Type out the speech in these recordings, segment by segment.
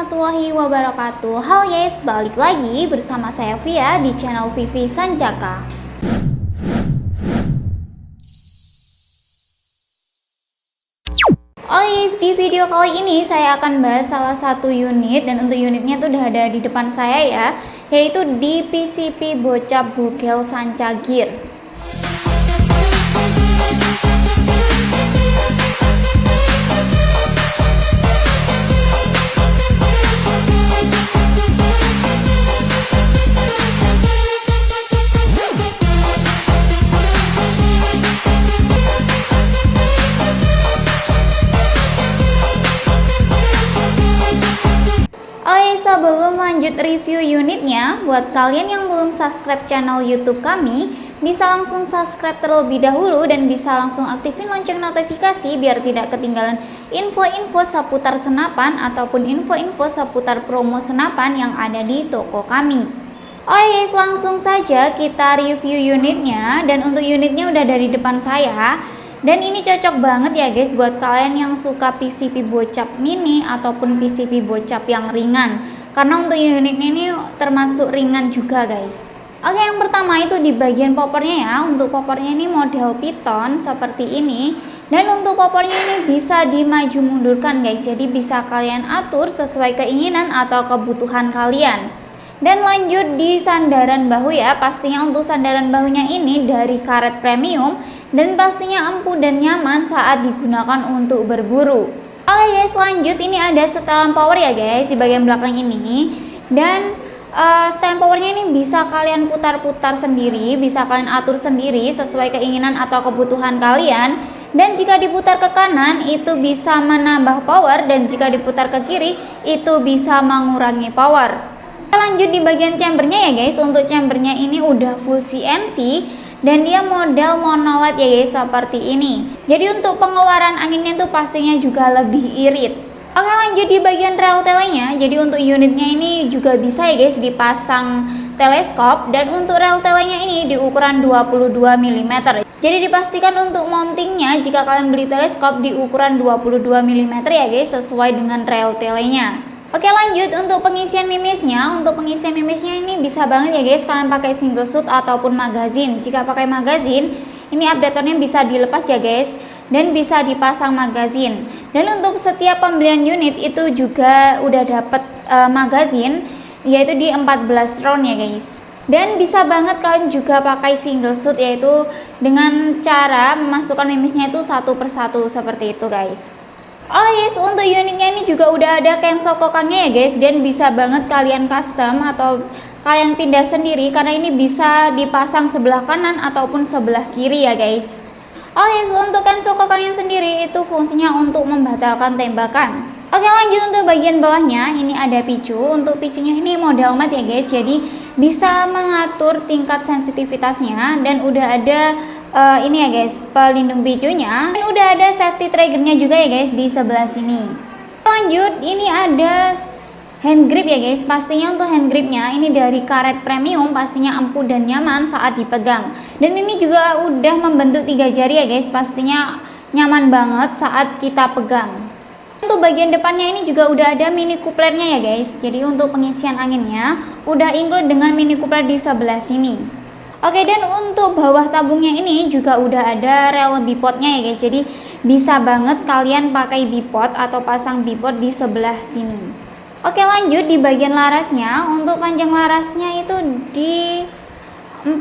warahmatullahi wabarakatuh. Halo guys, balik lagi bersama saya Via di channel Vivi Sanjaka. Oh guys, di video kali ini saya akan bahas salah satu unit, dan untuk unitnya tuh udah ada di depan saya ya, yaitu di PCP Bocap Bogel Sanca Gear. Sebelum lanjut review unitnya, buat kalian yang belum subscribe channel YouTube kami, bisa langsung subscribe terlebih dahulu dan bisa langsung aktifin lonceng notifikasi biar tidak ketinggalan info-info seputar senapan ataupun info-info seputar promo senapan yang ada di toko kami. Oke, langsung saja kita review unitnya, dan untuk unitnya udah dari depan saya. Dan ini cocok banget ya guys buat kalian yang suka PCP bocap mini ataupun PCP bocap yang ringan, karena untuk unit ini termasuk ringan juga guys. Oke, yang pertama itu di bagian popornya ya. Untuk popornya ini model piton seperti ini, dan untuk popornya ini bisa dimaju mundurkan guys, jadi bisa kalian atur sesuai keinginan atau kebutuhan kalian. Dan lanjut di sandaran bahu ya, pastinya untuk sandaran bahunya ini dari karet premium dan pastinya empuk dan nyaman saat digunakan untuk berburu. Oke guys, lanjut ini ada setelan power ya guys di bagian belakang ini, dan setelan powernya ini bisa kalian putar-putar sendiri, bisa kalian atur sendiri sesuai keinginan atau kebutuhan kalian. Dan jika diputar ke kanan itu bisa menambah power, dan jika diputar ke kiri itu bisa mengurangi power. Lanjut di bagian chambernya ya guys. Untuk chambernya ini udah full CNC dan dia model monoled ya guys seperti ini. Jadi untuk pengeluaran anginnya tuh pastinya juga lebih irit. Oke, lanjut di bagian rel telenya. Jadi untuk unitnya ini juga bisa ya guys dipasang teleskop, dan untuk rel telenya ini di ukuran 22 mm. Jadi dipastikan untuk mountingnya jika kalian beli teleskop di ukuran 22 mm ya guys, sesuai dengan rel telenya. Oke, lanjut untuk pengisian mimisnya. Untuk pengisian mimisnya ini bisa banget ya guys kalian pakai single shoot ataupun magazine. Jika pakai magazine, ini updaternya bisa dilepas ya guys, dan bisa dipasang magazine. Dan untuk setiap pembelian unit itu juga udah dapet magazine, yaitu di 14 round ya guys. Dan bisa banget kalian juga pakai single shoot, yaitu dengan cara memasukkan mimisnya itu satu persatu seperti itu guys. Oh yes, untuk unitnya ini juga udah ada cancel kokangnya ya guys, dan bisa banget kalian custom atau kalian pindah sendiri, karena ini bisa dipasang sebelah kanan ataupun sebelah kiri ya guys. Oh yes, untuk cancel kokangnya sendiri itu fungsinya untuk membatalkan tembakan. Oke, lanjut untuk bagian bawahnya ini ada picu. Untuk picunya ini model matte ya guys, jadi bisa mengatur tingkat sensitivitasnya, dan udah ada ini ya guys pelindung picunya, dan udah ada safety triggernya juga ya guys di sebelah sini. Lanjut ini ada hand grip ya guys. Pastinya untuk hand gripnya ini dari karet premium, pastinya empuk dan nyaman saat dipegang. Dan ini juga udah membentuk 3 jari ya guys, pastinya nyaman banget saat kita pegang. Untuk bagian depannya ini juga udah ada mini couplernya ya guys. Jadi untuk pengisian anginnya udah include dengan mini coupler di sebelah sini. Oke, dan untuk bawah tabungnya ini juga udah ada rel bipodnya ya guys. Jadi bisa banget kalian pakai bipod atau pasang bipod di sebelah sini. Oke, lanjut di bagian larasnya. Untuk panjang larasnya itu di 45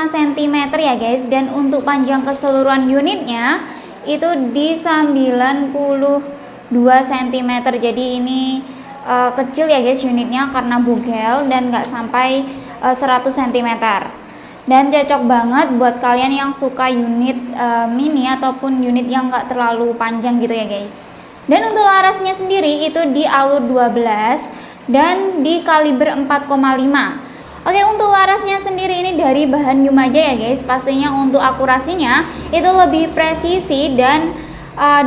cm ya guys, dan untuk panjang keseluruhan unitnya itu di 92 cm. Jadi ini kecil ya guys unitnya karena bogel dan nggak sampai 100 cm. Dan cocok banget buat kalian yang suka unit mini ataupun unit yang nggak terlalu panjang gitu ya guys. Dan untuk larasnya sendiri itu di alur 12 dan di kaliber 4,5. Oke, untuk larasnya sendiri ini dari bahan Yumaja ya guys. Pastinya untuk akurasinya itu lebih presisi, dan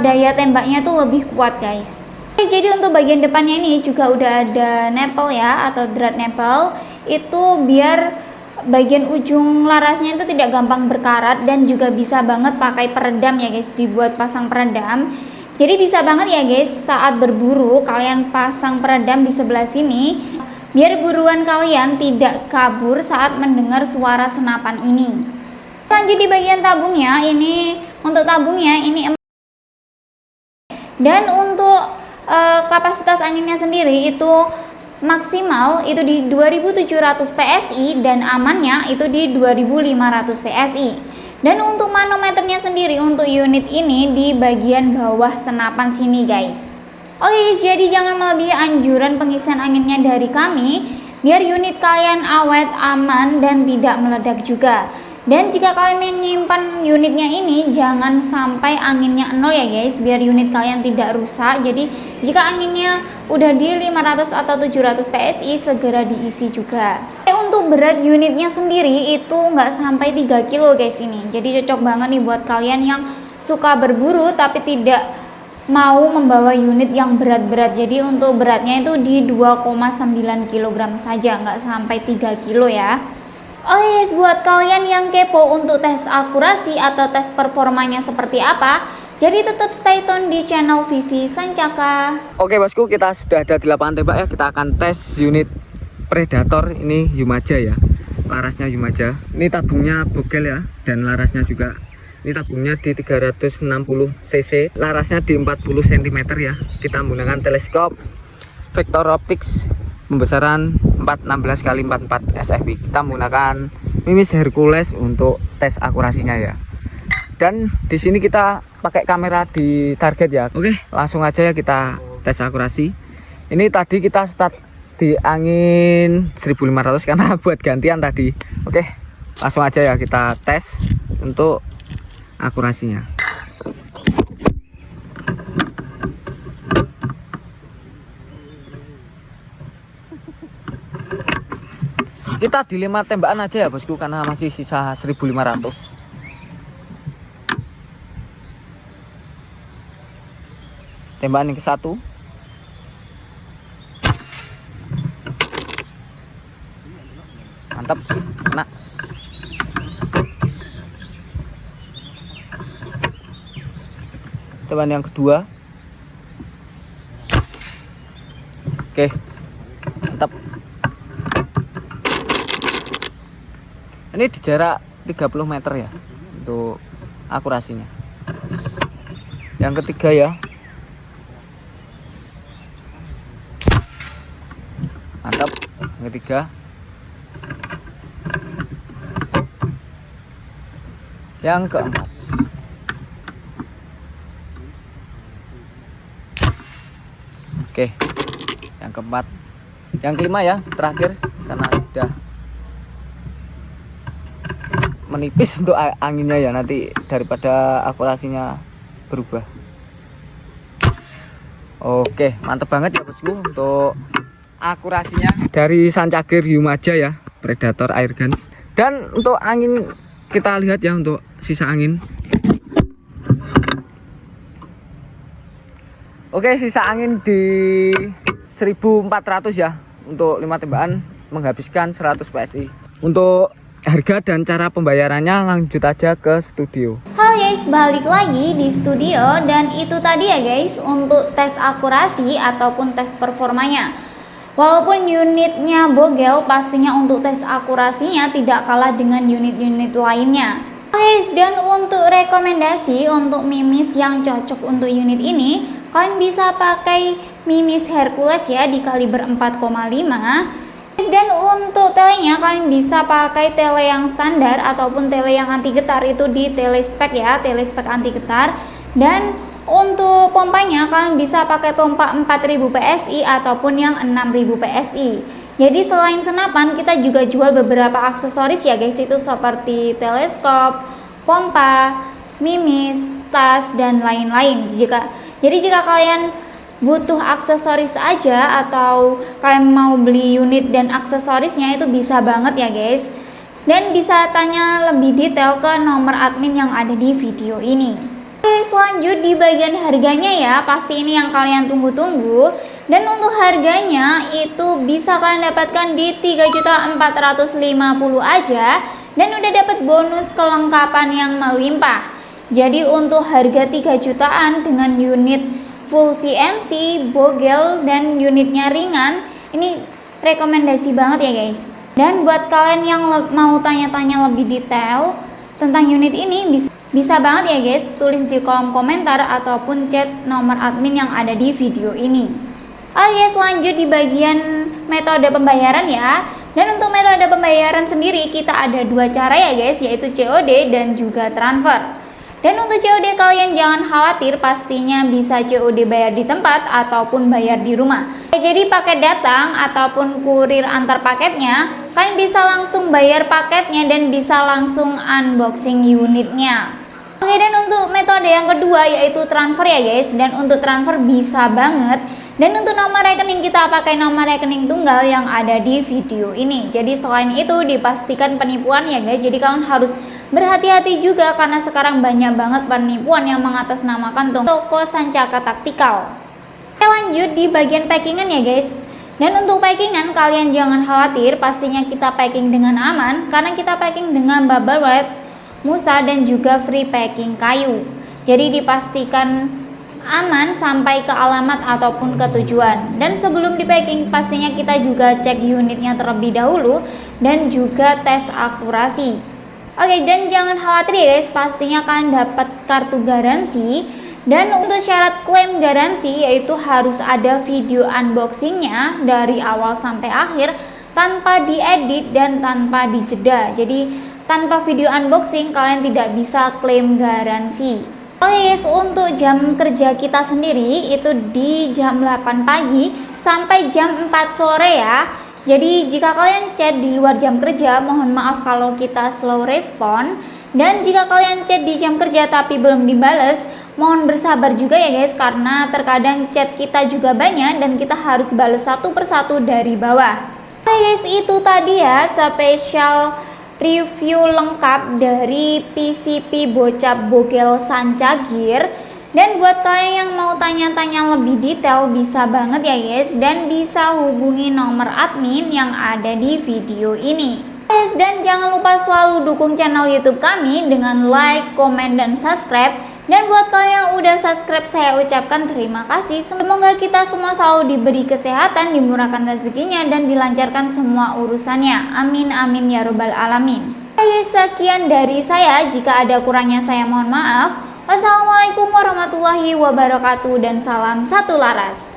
daya tembaknya tuh lebih kuat guys. Oke, jadi untuk bagian depannya ini juga udah ada nempel ya, atau drat nempel. Itu biar bagian ujung larasnya itu tidak gampang berkarat, dan juga bisa banget pakai peredam ya guys, dibuat pasang peredam. Jadi bisa banget ya guys, saat berburu kalian pasang peredam di sebelah sini biar buruan kalian tidak kabur saat mendengar suara senapan ini. Lanjut di bagian tabungnya, ini untuk tabungnya ini, dan untuk kapasitas anginnya sendiri itu maksimal itu di 2700 PSI dan amannya itu di 2500 PSI. Dan untuk manometernya sendiri untuk unit ini di bagian bawah senapan sini guys. Oke, jadi jangan melebihi anjuran pengisian anginnya dari kami biar unit kalian awet, aman, dan tidak meledak juga. Dan jika kalian menyimpan unitnya ini jangan sampai anginnya nol ya guys, biar unit kalian tidak rusak. Jadi jika anginnya udah di 500 atau 700 PSI segera diisi juga. Untuk berat unitnya sendiri itu nggak sampai 3 kilo guys ini. Jadi cocok banget nih buat kalian yang suka berburu tapi tidak mau membawa unit yang berat-berat. Jadi untuk beratnya itu di 2,9 kg saja, nggak sampai 3 kilo ya. Oh yes, buat kalian yang kepo untuk tes akurasi atau tes performanya seperti apa, jadi tetap stay tune di channel Vivi Sancaka. Oke bosku, kita sudah ada di lapangan tembak ya. Kita akan tes unit Predator ini Yumaja ya. Larasnya Yumaja. Ini tabungnya bogel ya, dan larasnya juga. Ini tabungnya di 360 cc, larasnya di 40 cm ya. Kita menggunakan teleskop vektor optics pembesaran 416 x 44 SFP. Kita menggunakan Mimis Hercules untuk tes akurasinya ya. Dan di sini kita pakai kamera di target ya. Oke, langsung aja ya kita tes akurasi. Ini tadi kita start di angin 1500 karena buat gantian tadi. Oke, langsung aja ya kita tes untuk akurasinya. Kita di 5 tembakan aja ya bosku, karena masih sisa 1500. Tembakan yang ke-1. Mantap, kena. Tembakan yang kedua. Oke, mantap. Ini di jarak 30 meter ya untuk akurasinya. Yang ketiga ya. Mantap, yang ketiga. Yang keempat. Oke, yang keempat. Yang kelima ya, terakhir, karena sudah menipis untuk anginnya ya, nanti daripada akurasinya berubah. Oke, mantep banget ya bosku untuk akurasinya dari Sancagir Yumaja ya, Predator Airguns. Dan untuk angin kita lihat ya, untuk sisa angin. Oke, sisa angin di 1400 ya, untuk 5 tembakan menghabiskan 100 PSI. Untuk harga dan cara pembayarannya lanjut aja ke studio. Halo guys, balik lagi di studio, dan itu tadi ya guys untuk tes akurasi ataupun tes performanya. Walaupun unitnya bogel, pastinya untuk tes akurasinya tidak kalah dengan unit-unit lainnya. Guys, dan untuk rekomendasi untuk mimis yang cocok untuk unit ini, kalian bisa pakai Mimis Hercules ya di kaliber 4,5. Dan untuk telenya kalian bisa pakai tele yang standar ataupun tele yang anti getar, itu di telespek ya, telespek anti getar. Dan untuk pompanya kalian bisa pakai pompa 4000 PSI ataupun yang 6000 PSI. Jadi selain senapan kita juga jual beberapa aksesoris ya guys, itu seperti teleskop, pompa, mimis, tas, dan lain-lain. Jadi jika kalian butuh aksesoris aja atau kalian mau beli unit dan aksesorisnya, itu bisa banget ya guys. Dan bisa tanya lebih detail ke nomor admin yang ada di video ini. Oke, selanjut di bagian harganya ya, pasti ini yang kalian tunggu-tunggu. Dan untuk harganya itu bisa kalian dapatkan di 3.450.000 aja, dan udah dapat bonus kelengkapan yang melimpah. Jadi untuk harga 3 jutaan dengan unit full CNC, bogel, dan unitnya ringan, ini rekomendasi banget ya guys. Dan buat kalian yang mau tanya-tanya lebih detail tentang unit ini, bisa banget ya guys tulis di kolom komentar ataupun chat nomor admin yang ada di video ini. Oke guys, lanjut di bagian metode pembayaran ya. Dan untuk metode pembayaran sendiri kita ada 2 cara ya guys, yaitu COD dan juga transfer. Dan untuk COD kalian jangan khawatir, pastinya bisa COD bayar di tempat ataupun bayar di rumah. Jadi paket datang ataupun kurir antar paketnya, kalian bisa langsung bayar paketnya dan bisa langsung unboxing unitnya. Oke, dan untuk metode yang kedua yaitu transfer ya guys. Dan untuk transfer bisa banget. Dan untuk nomor rekening kita pakai nomor rekening tunggal yang ada di video ini. Jadi selain itu dipastikan penipuan ya guys. Jadi kalian harus berhati-hati juga karena sekarang banyak banget penipuan yang mengatasnamakan toko Sancaka Taktikal. Oke, lanjut di bagian packingan ya guys. Dan untuk packingan kalian jangan khawatir, pastinya kita packing dengan aman karena kita packing dengan bubble wrap, musa, dan juga free packing kayu. Jadi dipastikan aman sampai ke alamat ataupun ke tujuan. Dan sebelum di packing pastinya kita juga cek unitnya terlebih dahulu dan juga tes akurasi. Oke, dan jangan khawatir ya guys, pastinya kalian dapat kartu garansi. Dan untuk syarat klaim garansi yaitu harus ada video unboxingnya dari awal sampai akhir tanpa diedit dan tanpa dijeda. Jadi tanpa video unboxing kalian tidak bisa klaim garansi. Oke guys, untuk jam kerja kita sendiri itu di jam 8 pagi sampai jam 4 sore ya. Jadi jika kalian chat di luar jam kerja, mohon maaf kalau kita slow respon. Dan jika kalian chat di jam kerja tapi belum dibales, mohon bersabar juga ya guys, karena terkadang chat kita juga banyak dan kita harus bales satu persatu dari bawah. Oke guys, itu tadi ya spesial review lengkap dari PCP bocap bogel Sancagir. Dan buat kalian yang mau tanya-tanya lebih detail bisa banget ya guys, dan bisa hubungi nomor admin yang ada di video ini guys. Dan jangan lupa selalu dukung channel YouTube kami dengan like, komen, dan subscribe. Dan buat kalian yang udah subscribe, saya ucapkan terima kasih. Semoga kita semua selalu diberi kesehatan, dimurahkan rezekinya, dan dilancarkan semua urusannya. Amin amin ya robbal alamin. Oke, sekian dari saya. Jika ada kurangnya saya mohon maaf. Wassalamualaikum warahmatullahi wabarakatuh dan salam satu laras.